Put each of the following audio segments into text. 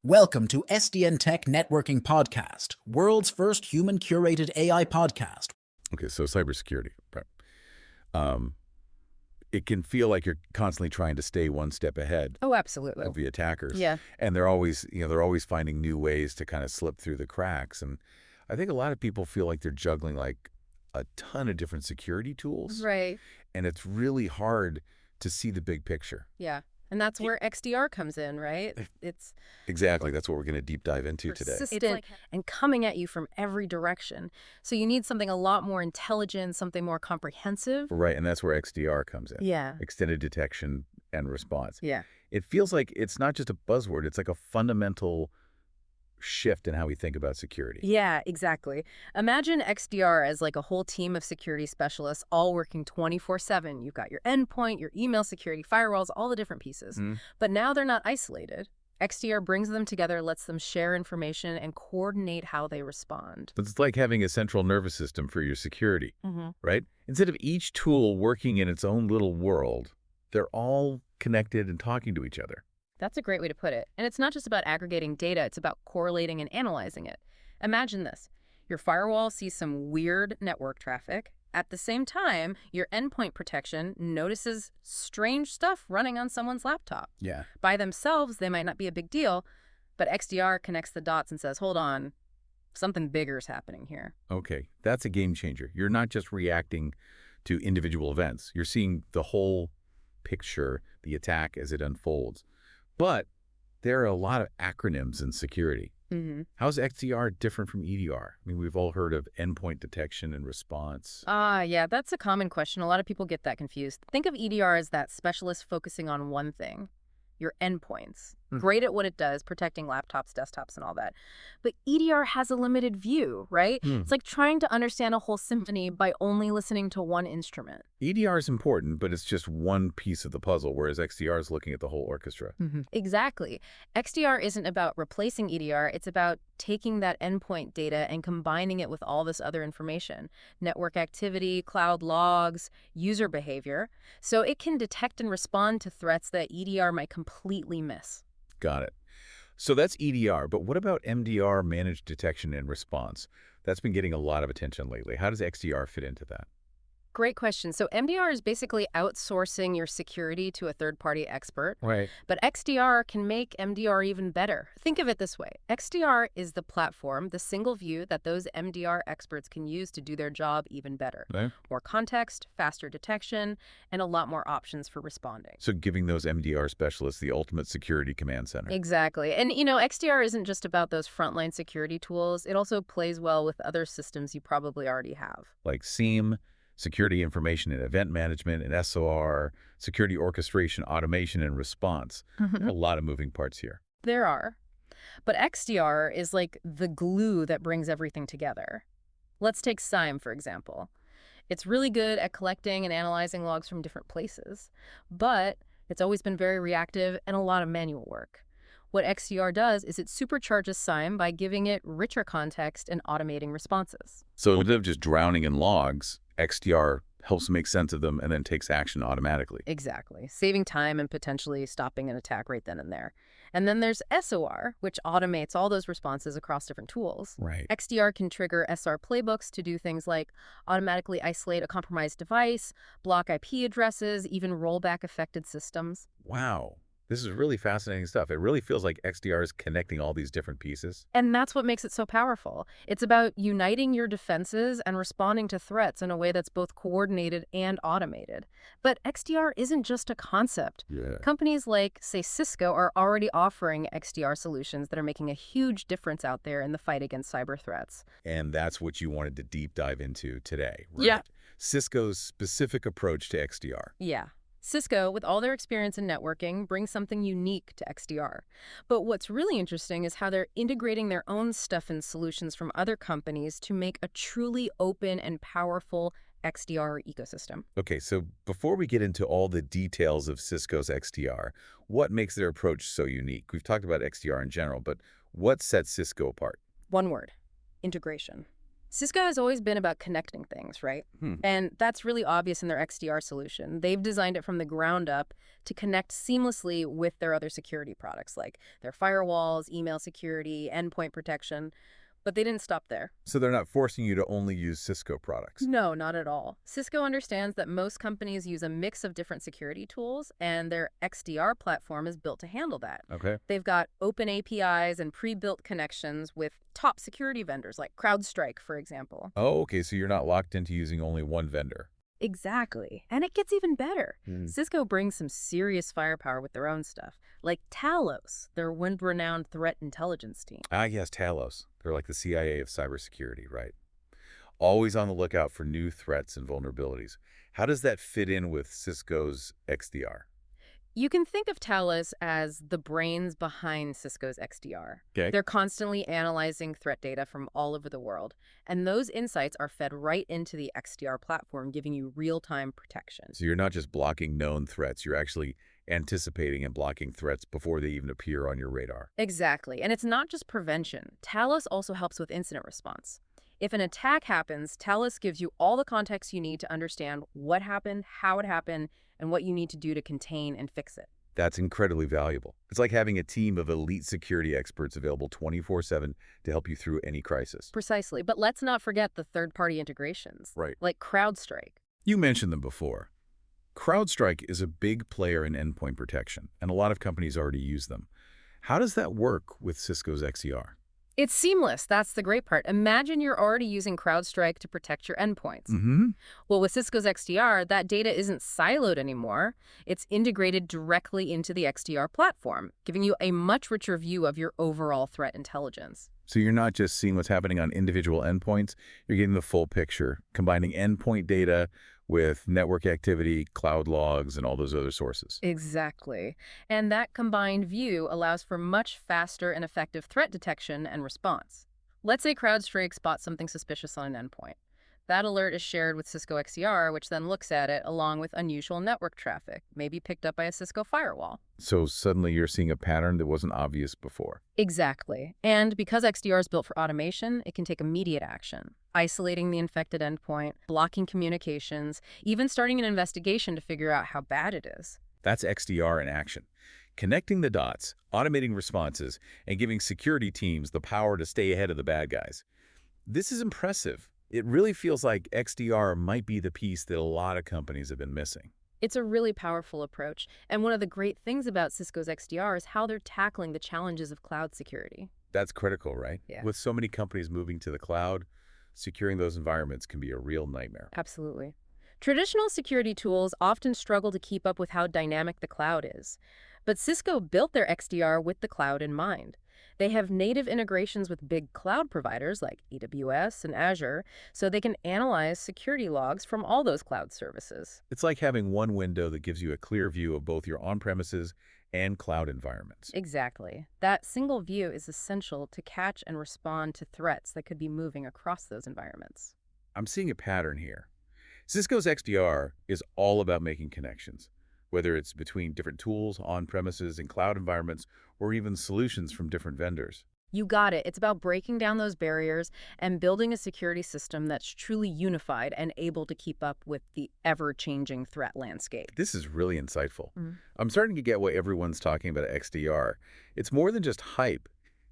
Welcome to SDN Tech Networking Podcast, world's first human-curated AI podcast. Okay, so cybersecurity. Right. It can feel like you're constantly trying to stay one step ahead Oh, absolutely. of the attackers. Yeah. And they're always finding new ways to kind of slip through the cracks. And I think a lot of people feel like they're juggling like a ton of different security tools. Right. And it's really hard to see the big picture. Yeah. And that's where XDR comes in, right? It's Exactly. That's what we're going to deep dive into today. persistent and coming at you from every direction. So you need something a lot more intelligent, something more comprehensive. Right. And that's where XDR comes in. Yeah. Extended detection and response. Yeah. It feels like it's not just a buzzword. It's like a fundamental shift in how we think about security. Yeah, exactly. Imagine XDR as like a whole team of security specialists all working 24/7. You've got your endpoint, your email security, firewalls, all the different pieces. But now they're not isolated. XDR brings them together, lets them share information, and coordinate how they respond. It's like having a central nervous system for your security, right? Instead of each tool working in its own little world, they're all connected and talking to each other. That's a great way to put it. And it's not just about aggregating data, it's about correlating and analyzing it. Imagine this. Your firewall sees some weird network traffic. At the same time, your endpoint protection notices strange stuff running on someone's laptop. Yeah. By themselves, they might not be a big deal, but XDR connects the dots and says, hold on, something bigger is happening here. Okay, that's a game changer. You're not just reacting to individual events. You're seeing the whole picture, the attack as it unfolds. But there are a lot of acronyms in security. How's XDR different from EDR? I mean, we've all heard of endpoint detection and response. Yeah, that's a common question. A lot of people get that confused. Think of EDR as that specialist focusing on one thing, your endpoints. Great at what it does, protecting laptops, desktops, and all that. But EDR has a limited view, right? It's like trying to understand a whole symphony by only listening to one instrument. EDR is important, but it's just one piece of the puzzle, whereas XDR is looking at the whole orchestra. Exactly. XDR isn't about replacing EDR. It's about taking that endpoint data and combining it with all this other information, network activity, cloud logs, user behavior, so it can detect and respond to threats that EDR might completely miss. Got it. So that's EDR, but what about MDR, managed detection and response? That's been getting a lot of attention lately. How does XDR fit into that? Great question. So MDR is basically outsourcing your security to a third-party expert. Right. But XDR can make MDR even better. Think of it this way. XDR is the platform, the single view that those MDR experts can use to do their job even better. Okay. More context, faster detection, and a lot more options for responding. So giving those MDR specialists the ultimate security command center. Exactly. And, XDR isn't just about those frontline security tools. It also plays well with other systems you probably already have. Like SIEM, security information and event management, and SOR, security orchestration, automation, and response. A lot of moving parts here. There are. But XDR is like the glue that brings everything together. Let's take SIEM, for example. It's really good at collecting and analyzing logs from different places, but it's always been very reactive and a lot of manual work. What XDR does is it supercharges SIEM by giving it richer context and automating responses. So instead of just drowning in logs, XDR helps make sense of them and then takes action automatically. Exactly, saving time and potentially stopping an attack right then and there. And then there's SOR, which automates all those responses across different tools. Right. XDR can trigger SR playbooks to do things like automatically isolate a compromised device, block IP addresses, even roll back affected systems. Wow. This is really fascinating stuff. It really feels like XDR is connecting all these different pieces. And that's what makes it so powerful. It's about uniting your defenses and responding to threats in a way that's both coordinated and automated. But XDR isn't just a concept. Yeah. Companies like, say, Cisco are already offering XDR solutions that are making a huge difference out there in the fight against cyber threats. And that's what you wanted to deep dive into today, right? Yeah. Cisco's specific approach to XDR. Yeah. Cisco, with all their experience in networking, brings something unique to XDR. But what's really interesting is how they're integrating their own stuff and solutions from other companies to make a truly open and powerful XDR ecosystem. Okay, so before we get into all the details of Cisco's XDR, what makes their approach so unique? We've talked about XDR in general, but what sets Cisco apart? One word: integration. Cisco has always been about connecting things, right? Hmm. And that's really obvious in their XDR solution. They've designed it from the ground up to connect seamlessly with their other security products, like their firewalls, email security, endpoint protection. But they didn't stop there. So they're not forcing you to only use Cisco products. No, not at all. Cisco understands that most companies use a mix of different security tools, and their XDR platform is built to handle that. Okay. They've got open APIs and pre-built connections with top security vendors like CrowdStrike, for example. Oh, okay. So you're not locked into using only one vendor. Exactly. And it gets even better. Hmm. Cisco brings some serious firepower with their own stuff, like Talos, their world-renowned threat intelligence team. Ah, yes, Talos. They're like the CIA of cybersecurity, right? Always on the lookout for new threats and vulnerabilities. How does that fit in with Cisco's XDR? You can think of Talos as the brains behind Cisco's XDR. Okay. They're constantly analyzing threat data from all over the world, and those insights are fed right into the XDR platform, giving you real-time protection. So you're not just blocking known threats, you're actually anticipating and blocking threats before they even appear on your radar. Exactly. And it's not just prevention. Talos also helps with incident response. If an attack happens, Talos gives you all the context you need to understand what happened, how it happened, and what you need to do to contain and fix it. That's incredibly valuable. It's like having a team of elite security experts available 24/7 to help you through any crisis. Precisely. But let's not forget the third-party integrations, Right. like CrowdStrike. You mentioned them before. CrowdStrike is a big player in endpoint protection, and a lot of companies already use them. How does that work with Cisco's XDR? It's seamless. That's the great part. Imagine you're already using CrowdStrike to protect your endpoints. Mm-hmm. Well, with Cisco's XDR, that data isn't siloed anymore. It's integrated directly into the XDR platform, giving you a much richer view of your overall threat intelligence. So you're not just seeing what's happening on individual endpoints, you're getting the full picture, combining endpoint data with network activity, cloud logs, and all those other sources. Exactly. And that combined view allows for much faster and effective threat detection and response. Let's say CrowdStrike spots something suspicious on an endpoint. That alert is shared with Cisco XDR, which then looks at it along with unusual network traffic, maybe picked up by a Cisco firewall. So suddenly you're seeing a pattern that wasn't obvious before. Exactly. And because XDR is built for automation, it can take immediate action, isolating the infected endpoint, blocking communications, even starting an investigation to figure out how bad it is. That's XDR in action. Connecting the dots, automating responses, and giving security teams the power to stay ahead of the bad guys. This is impressive. It really feels like XDR might be the piece that a lot of companies have been missing. It's a really powerful approach, and one of the great things about Cisco's XDR is how they're tackling the challenges of cloud security. That's critical, right? Yeah. With so many companies moving to the cloud, securing those environments can be a real nightmare. Absolutely. Traditional security tools often struggle to keep up with how dynamic the cloud is. But Cisco built their XDR with the cloud in mind. They have native integrations with big cloud providers like AWS and Azure, so they can analyze security logs from all those cloud services. It's like having one window that gives you a clear view of both your on-premises and cloud environments. Exactly. That single view is essential to catch and respond to threats that could be moving across those environments. I'm seeing a pattern here. Cisco's XDR is all about making connections, whether it's between different tools, on-premises, and cloud environments, or even solutions from different vendors. You got it. It's about breaking down those barriers and building a security system that's truly unified and able to keep up with the ever-changing threat landscape. This is really insightful. Mhm. I'm starting to get why everyone's talking about XDR. It's more than just hype.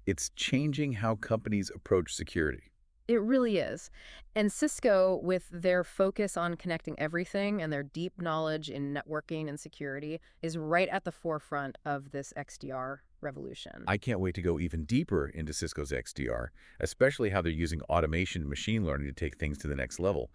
It's changing how companies approach security. It really is. And Cisco, with their focus on connecting everything and their deep knowledge in networking and security, is right at the forefront of this XDR revolution. I can't wait to go even deeper into Cisco's XDR, especially how they're using automation and machine learning to take things to the next level.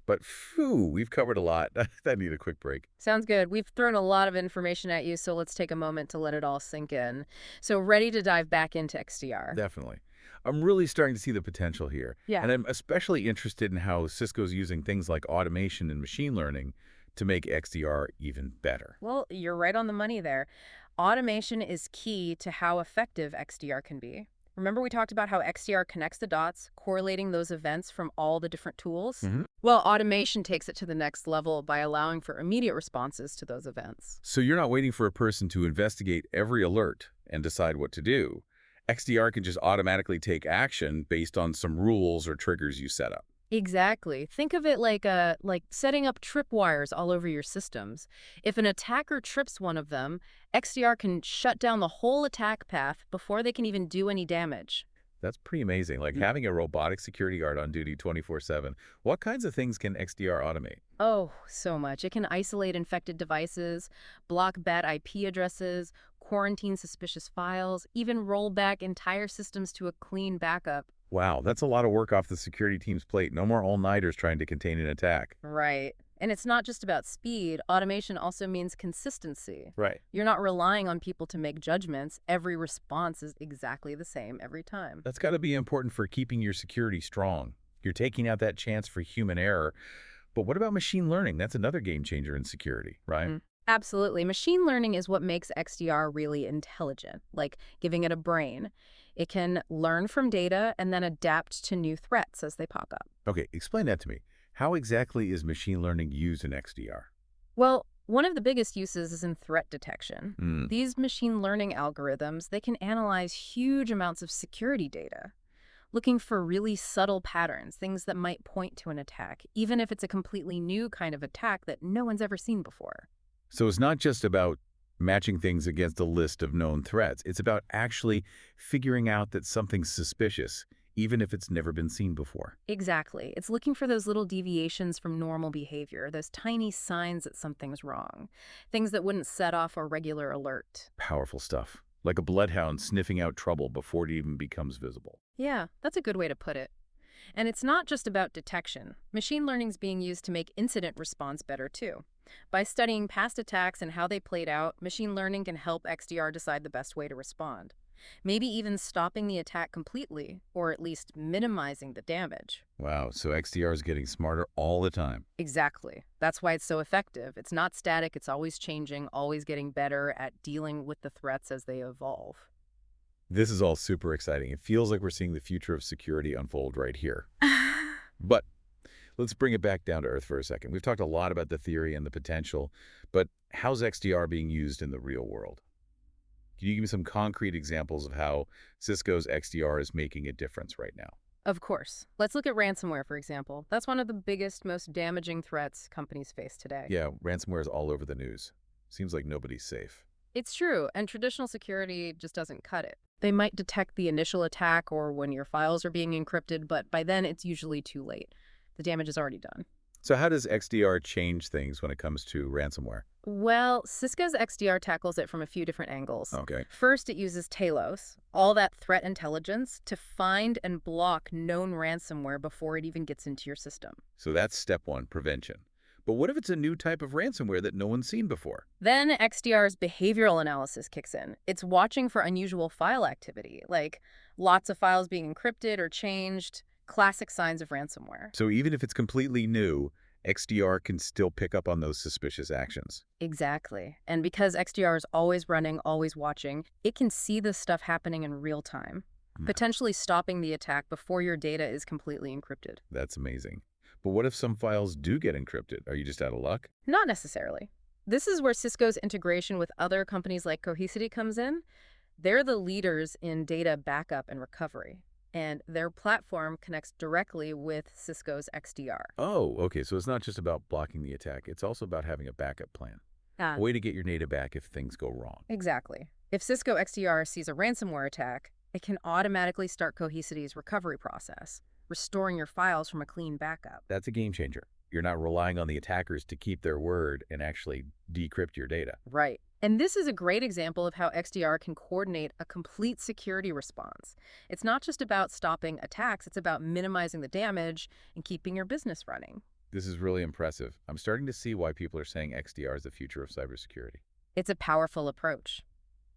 But phew, we've covered a lot. I need a quick break. Sounds good. We've thrown a lot of information at you, so let's take a moment to let it all sink in. So ready to dive back into XDR? Definitely. I'm really starting to see the potential here. Yeah. And I'm especially interested in how Cisco's using things like automation and machine learning to make XDR even better. Well, you're right on the money there. Automation is key to how effective XDR can be. Remember we talked about how XDR connects the dots, correlating those events from all the different tools? Mhm. Well, automation takes it to the next level by allowing for immediate responses to those events. So you're not waiting for a person to investigate every alert and decide what to do. XDR can just automatically take action based on some rules or triggers you set up. Exactly. Think of it like setting up tripwires all over your systems. If an attacker trips one of them, XDR can shut down the whole attack path before they can even do any damage. That's pretty amazing. Like having a robotic security guard on duty 24/7. What kinds of things can XDR automate? Oh, so much. It can isolate infected devices, block bad IP addresses, quarantine suspicious files, even roll back entire systems to a clean backup. Wow, that's a lot of work off the security team's plate. No more all-nighters trying to contain an attack. Right. And it's not just about speed. Automation also means consistency. Right. You're not relying on people to make judgments. Every response is exactly the same every time. That's got to be important for keeping your security strong. You're taking out that chance for human error. But what about machine learning? That's another game changer in security, right? Absolutely. Machine learning is what makes XDR really intelligent, like giving it a brain. It can learn from data and then adapt to new threats as they pop up. Okay, explain that to me. How exactly is machine learning used in XDR? Well, one of the biggest uses is in threat detection. Hmm. These machine learning algorithms, they can analyze huge amounts of security data, looking for really subtle patterns, things that might point to an attack, even if it's a completely new kind of attack that no one's ever seen before. So it's not just about matching things against a list of known threats. It's about actually figuring out that something's suspicious, even if it's never been seen before. Exactly. It's looking for those little deviations from normal behavior, those tiny signs that something's wrong, things that wouldn't set off a regular alert. Powerful stuff. Like a bloodhound sniffing out trouble before it even becomes visible. Yeah, that's a good way to put it. And it's not just about detection. Machine learning's being used to make incident response better too. By studying past attacks and how they played out, machine learning can help XDR decide the best way to respond. Maybe even stopping the attack completely, or at least minimizing the damage. Wow, so XDR is getting smarter all the time. Exactly. That's why it's so effective. It's not static, it's always changing, always getting better at dealing with the threats as they evolve. This is all super exciting. It feels like we're seeing the future of security unfold right here. But let's bring it back down to earth for a second. We've talked a lot about the theory and the potential, but how's XDR being used in the real world? Can you give me some concrete examples of how Cisco's XDR is making a difference right now? Of course. Let's look at ransomware, for example. That's one of the biggest, most damaging threats companies face today. Yeah, ransomware is all over the news. Seems like nobody's safe. It's true, and traditional security just doesn't cut it. They might detect the initial attack or when your files are being encrypted, but by then it's usually too late. The damage is already done. So how does XDR change things when it comes to ransomware? Well, Cisco's XDR tackles it from a few different angles. Okay. First, it uses Talos, all that threat intelligence, to find and block known ransomware before it even gets into your system. So that's step one, prevention. But what if it's a new type of ransomware that no one's seen before? Then XDR's behavioral analysis kicks in. It's watching for unusual file activity, like lots of files being encrypted or changed, classic signs of ransomware. So even if it's completely new, XDR can still pick up on those suspicious actions. Exactly. And because XDR is always running, always watching, it can see this stuff happening in real time, potentially stopping the attack before your data is completely encrypted. That's amazing. But what if some files do get encrypted? Are you just out of luck? Not necessarily. This is where Cisco's integration with other companies like Cohesity comes in. They're the leaders in data backup and recovery, and their platform connects directly with Cisco's XDR. Oh, okay. So it's not just about blocking the attack. It's also about having a backup plan. Ah, A way to get your data back if things go wrong. exactly. If Cisco XDR sees a ransomware attack, it can automatically start Cohesity's recovery process, restoring your files from a clean backup. That's a game changer. You're not relying on the attackers to keep their word and actually decrypt your data. Right. And this is a great example of how XDR can coordinate a complete security response. It's not just about stopping attacks, it's about minimizing the damage and keeping your business running. This is really impressive. I'm starting to see why people are saying XDR is the future of cybersecurity. It's a powerful approach.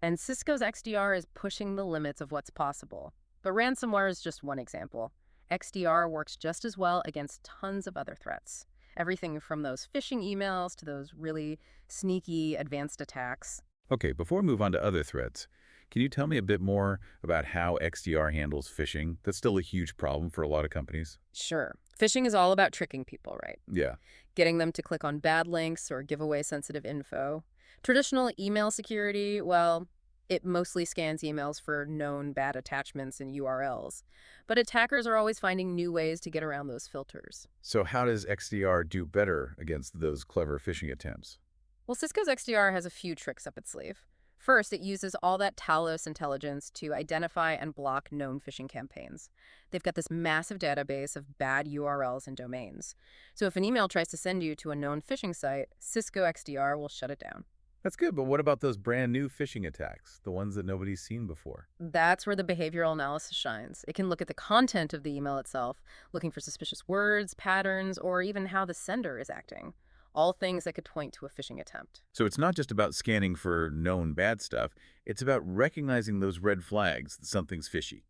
And Cisco's XDR is pushing the limits of what's possible. But ransomware is just one example. XDR works just as well against tons of other threats. Everything from those phishing emails to those really sneaky advanced attacks. Okay, before we move on to other threats, can you tell me a bit more about how XDR handles phishing? That's still a huge problem for a lot of companies. Sure, phishing is all about tricking people, right? Yeah. Getting them to click on bad links or give away sensitive info. Traditional email security, well, It mostly scans emails for known bad attachments and URLs. But attackers are always finding new ways to get around those filters. So how does XDR do better against those clever phishing attempts? Well, Cisco's XDR has a few tricks up its sleeve. First, it uses all that Talos intelligence to identify and block known phishing campaigns. They've got this massive database of bad URLs and domains. So if an email tries to send you to a known phishing site, Cisco XDR will shut it down. That's good, but what about those brand new phishing attacks, the ones that nobody's seen before? That's where the behavioral analysis shines. It can look at the content of the email itself, looking for suspicious words, patterns, or even how the sender is acting. All things that could point to a phishing attempt. So it's not just about scanning for known bad stuff, it's about recognizing those red flags that something's fishy.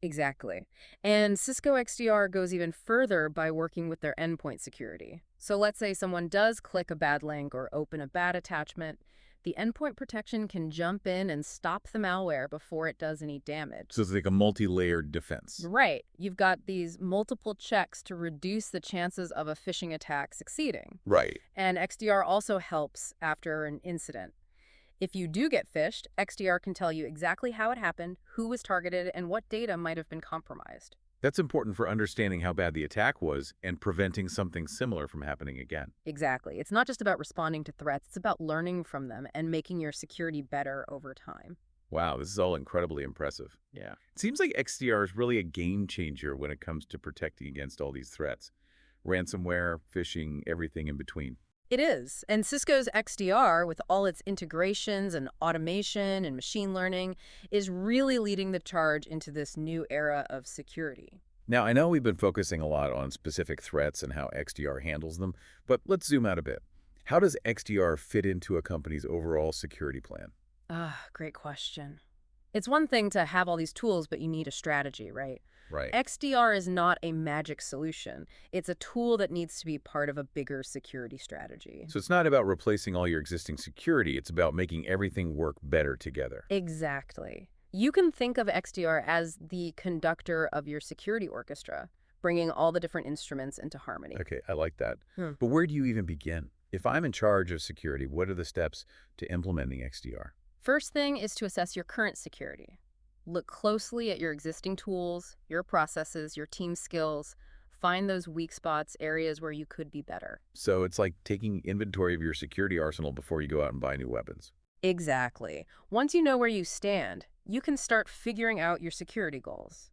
Exactly. And Cisco XDR goes even further by working with their endpoint security. So let's say someone does click a bad link or open a bad attachment. The endpoint protection can jump in and stop the malware before it does any damage. So it's like a multi-layered defense. Right. You've got these multiple checks to reduce the chances of a phishing attack succeeding. Right. And XDR also helps after an incident. If you do get phished, XDR can tell you exactly how it happened, who was targeted, and what data might have been compromised. That's important for understanding how bad the attack was and preventing something similar from happening again. Exactly. It's not just about responding to threats, it's about learning from them and making your security better over time. Wow, this is all incredibly impressive. Yeah. It seems like XDR is really a game changer when it comes to protecting against all these threats. Ransomware, phishing, everything in between. It is. And Cisco's XDR, with all its integrations and automation and machine learning, is really leading the charge into this new era of security. Now, I know we've been focusing a lot on specific threats and how XDR handles them, but let's zoom out a bit. How does XDR fit into a company's overall security plan? Great question. It's one thing to have all these tools, but you need a strategy, right? Right. XDR is not a magic solution. It's a tool that needs to be part of a bigger security strategy. So it's not about replacing all your existing security. It's about making everything work better together. Exactly. You can think of XDR as the conductor of your security orchestra, bringing all the different instruments into harmony. Okay, I like that. But where do you even begin? If I'm in charge of security, what are the steps to implementing XDR? First thing is to assess your current security. Look closely at your existing tools, your processes, your team skills. Find those weak spots, areas where you could be better. So it's like taking inventory of your security arsenal before you go out and buy new weapons. Exactly. Once you know where you stand, you can start figuring out your security goals.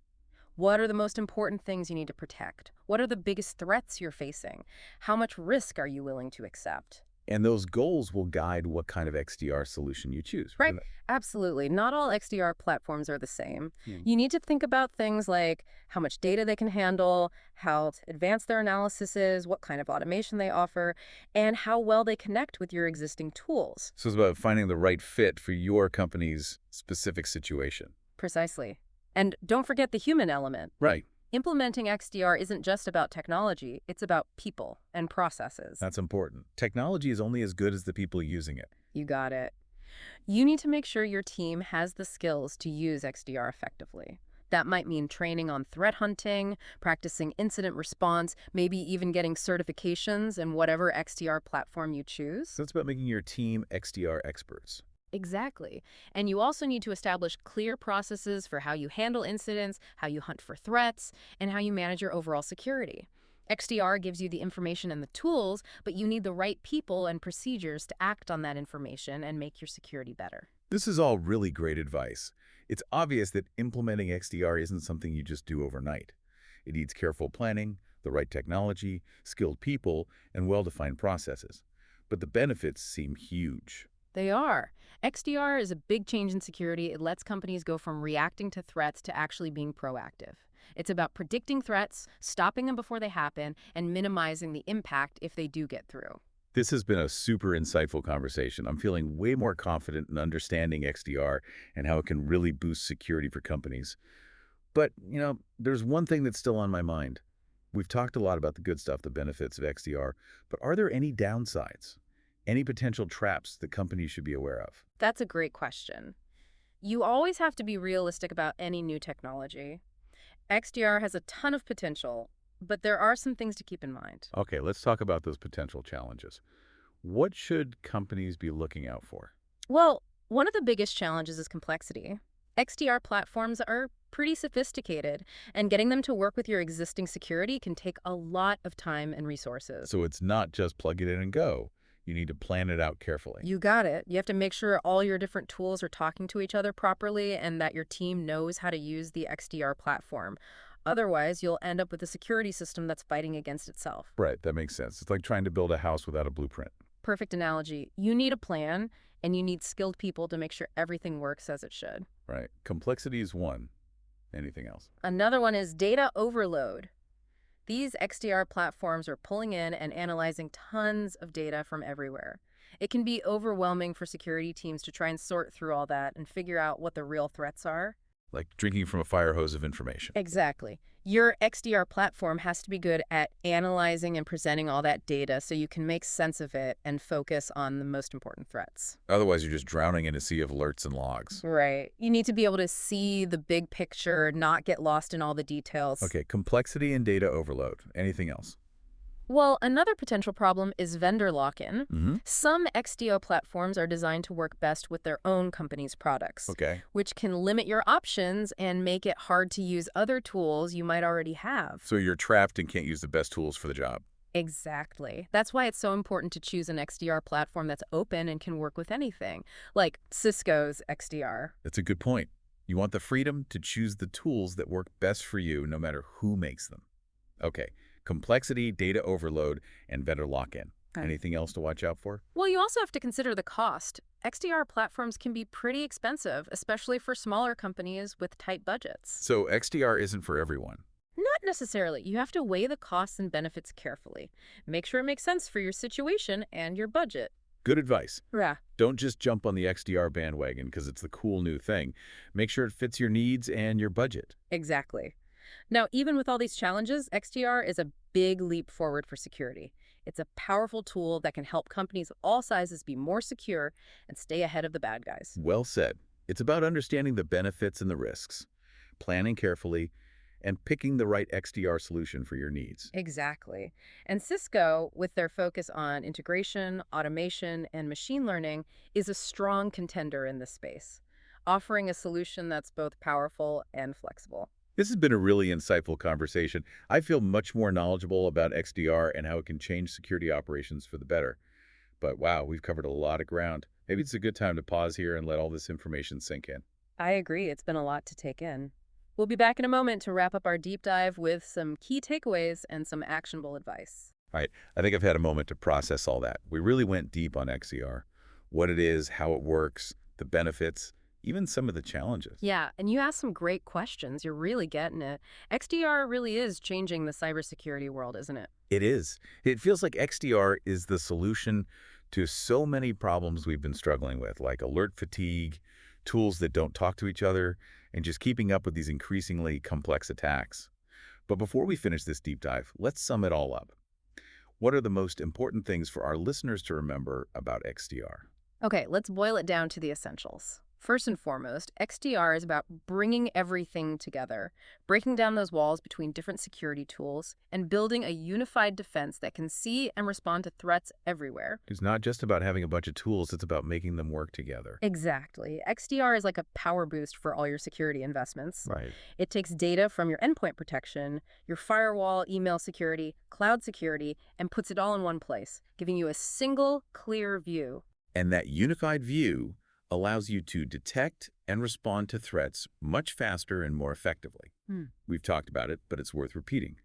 What are the most important things you need to protect? What are the biggest threats you're facing? How much risk are you willing to accept? And those goals will guide what kind of XDR solution you choose. Right. Absolutely. Not all XDR platforms are the same. Hmm. You need to think about things like how much data they can handle, how advanced their analysis is, what kind of automation they offer, and how well they connect with your existing tools. So it's about finding the right fit for your company's specific situation. Precisely. And don't forget the human element. Right. Implementing XDR isn't just about technology, it's about people and processes. That's important. Technology is only as good as the people using it. You got it. You need to make sure your team has the skills to use XDR effectively. That might mean training on threat hunting, practicing incident response, maybe even getting certifications in whatever XDR platform you choose. So it's about making your team XDR experts. Exactly. And you also need to establish clear processes for how you handle incidents, how you hunt for threats, and how you manage your overall security. XDR gives you the information and the tools, but you need the right people and procedures to act on that information and make your security better. This is all really great advice. It's obvious that implementing XDR isn't something you just do overnight. It needs careful planning, the right technology, skilled people, and well-defined processes. But the benefits seem huge. They are. XDR is a big change in security. It lets companies go from reacting to threats to actually being proactive. It's about predicting threats, stopping them before they happen, and minimizing the impact if they do get through. This has been a super insightful conversation. I'm feeling way more confident in understanding XDR and how it can really boost security for companies. But, there's one thing that's still on my mind. We've talked a lot about the good stuff, the benefits of XDR, but are there any downsides? Any potential traps that companies should be aware of? That's a great question. You always have to be realistic about any new technology. XDR has a ton of potential, but there are some things to keep in mind. Okay, let's talk about those potential challenges. What should companies be looking out for? Well, One of the biggest challenges is complexity. XDR platforms are pretty sophisticated, and getting them to work with your existing security can take a lot of time and resources. So it's not just plug it in and go. You need to plan it out carefully. You got it. You have to make sure all your different tools are talking to each other properly and that your team knows how to use the XDR platform. Otherwise, you'll end up with a security system that's fighting against itself. Right, that makes sense. It's like trying to build a house without a blueprint. Perfect analogy. You need a plan, and you need skilled people to make sure everything works as it should. Right. Complexity is one. Anything else? Another one is data overload. These XDR platforms are pulling in and analyzing tons of data from everywhere. It can be overwhelming for security teams to try and sort through all that and figure out what the real threats are. Like drinking from a fire hose of information. Exactly. Your XDR platform has to be good at analyzing and presenting all that data so you can make sense of it and focus on the most important threats. Otherwise, you're just drowning in a sea of alerts and logs. Right. You need to be able to see the big picture, not get lost in all the details. Okay, complexity and data overload. Anything else? Well, another potential problem is vendor lock-in. Mm-hmm. Some XDO platforms are designed to work best with their own company's products, Okay. which can limit your options and make it hard to use other tools you might already have. So you're trapped and can't use the best tools for the job. Exactly. That's why it's so important to choose an XDR platform that's open and can work with anything, like Cisco's XDR. That's a good point. You want the freedom to choose the tools that work best for you, no matter who makes them. Okay. Complexity, data overload, and vendor lock-in. Okay. Anything else to watch out for? Well, you also have to consider the cost. XDR platforms can be pretty expensive, especially for smaller companies with tight budgets. So XDR isn't for everyone. Not necessarily. You have to weigh the costs and benefits carefully. Make sure it makes sense for your situation and your budget. Good advice. Yeah. Don't just jump on the XDR bandwagon because it's the cool new thing. Make sure it fits your needs and your budget. Exactly. Now, even with all these challenges, XDR is a big leap forward for security. It's a powerful tool that can help companies of all sizes be more secure and stay ahead of the bad guys. Well said. It's about understanding the benefits and the risks, planning carefully, and picking the right XDR solution for your needs. Exactly. And Cisco, with their focus on integration, automation, and machine learning, is a strong contender in this space, offering a solution that's both powerful and flexible. This has been a really insightful conversation. I feel much more knowledgeable about XDR and how it can change security operations for the better. But wow, we've covered a lot of ground. Maybe it's a good time to pause here and let all this information sink in. I agree. It's been a lot to take in. We'll be back in a moment to wrap up our deep dive with some key takeaways and some actionable advice. All right, I think I've had a moment to process all that. We really went deep on XDR, what it is, how it works, the benefits, even some of the challenges. Yeah, and you asked some great questions. You're really getting it. XDR really is changing the cybersecurity world, isn't it? It is. It feels like XDR is the solution to so many problems we've been struggling with, like alert fatigue, tools that don't talk to each other, and just keeping up with these increasingly complex attacks. But before we finish this deep dive, let's sum it all up. What are the most important things for our listeners to remember about XDR? Okay, let's boil it down to the essentials. First and foremost, XDR is about bringing everything together, breaking down those walls between different security tools, and building a unified defense that can see and respond to threats everywhere. It's not just about having a bunch of tools, it's about making them work together. Exactly. XDR is like a power boost for all your security investments. Right. It takes data from your endpoint protection, your firewall, email security, cloud security, and puts it all in one place, giving you a single, clear view. And that unified view allows you to detect and respond to threats much faster and more effectively. We've talked about it, but it's worth repeating.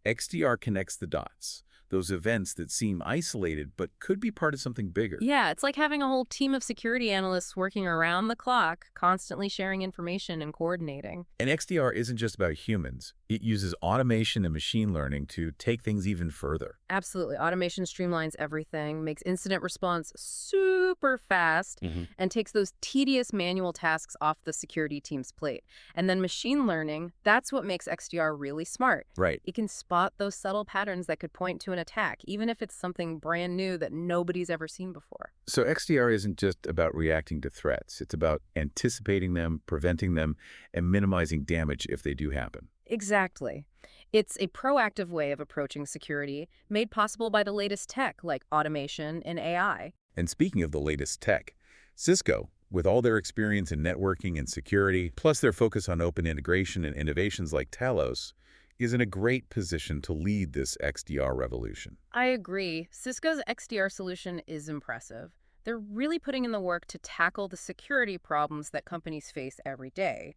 XDR connects the dots, those events that seem isolated but could be part of something bigger. Yeah, it's like having a whole team of security analysts working around the clock, constantly sharing information and coordinating. And XDR isn't just about humans. It uses automation and machine learning to take things even further. Absolutely. Automation streamlines everything, makes incident response super fast, and takes those tedious manual tasks off the security team's plate. And then machine learning, that's what makes XDR really smart. Right. It can spot those subtle patterns that could point to an attack, even if it's something brand new that nobody's ever seen before. So XDR isn't just about reacting to threats. It's about anticipating them, preventing them, and minimizing damage if they do happen. Exactly. It's a proactive way of approaching security, made possible by the latest tech like automation and AI. And speaking of the latest tech, Cisco, with all their experience in networking and security, plus their focus on open integration and innovations like Talos, is in a great position to lead this XDR revolution. I agree. Cisco's XDR solution is impressive. They're really putting in the work to tackle the security problems that companies face every day.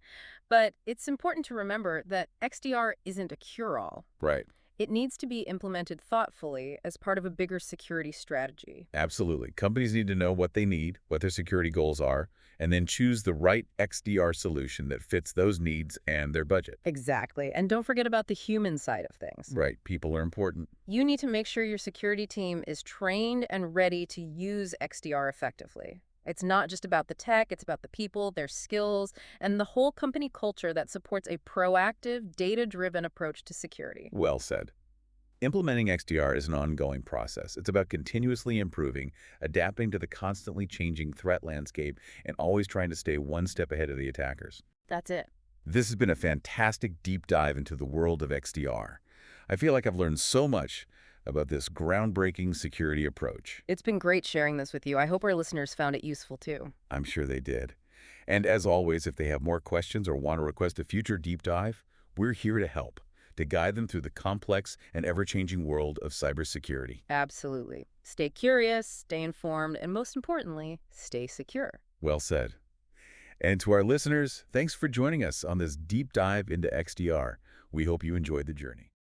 But it's important to remember that XDR isn't a cure-all. Right. It needs to be implemented thoughtfully as part of a bigger security strategy. Absolutely. Companies need to know what they need, what their security goals are, and then choose the right XDR solution that fits those needs and their budget. Exactly. And don't forget about the human side of things. Right. People are important. You need to make sure your security team is trained and ready to use XDR effectively. It's not just about the tech, it's about the people, their skills, and the whole company culture that supports a proactive, data-driven approach to security. Well said. Implementing XDR is an ongoing process. It's about continuously improving, adapting to the constantly changing threat landscape, and always trying to stay one step ahead of the attackers. That's it. This has been a fantastic deep dive into the world of XDR. I feel like I've learned so much about this groundbreaking security approach. It's been great sharing this with you. I hope our listeners found it useful too. I'm sure they did. And as always, if they have more questions or want to request a future deep dive, we're here to help, to guide them through the complex and ever-changing world of cybersecurity. Absolutely. Stay curious, stay informed, and most importantly, stay secure. Well said. And to our listeners, thanks for joining us on this deep dive into XDR. We hope you enjoyed the journey.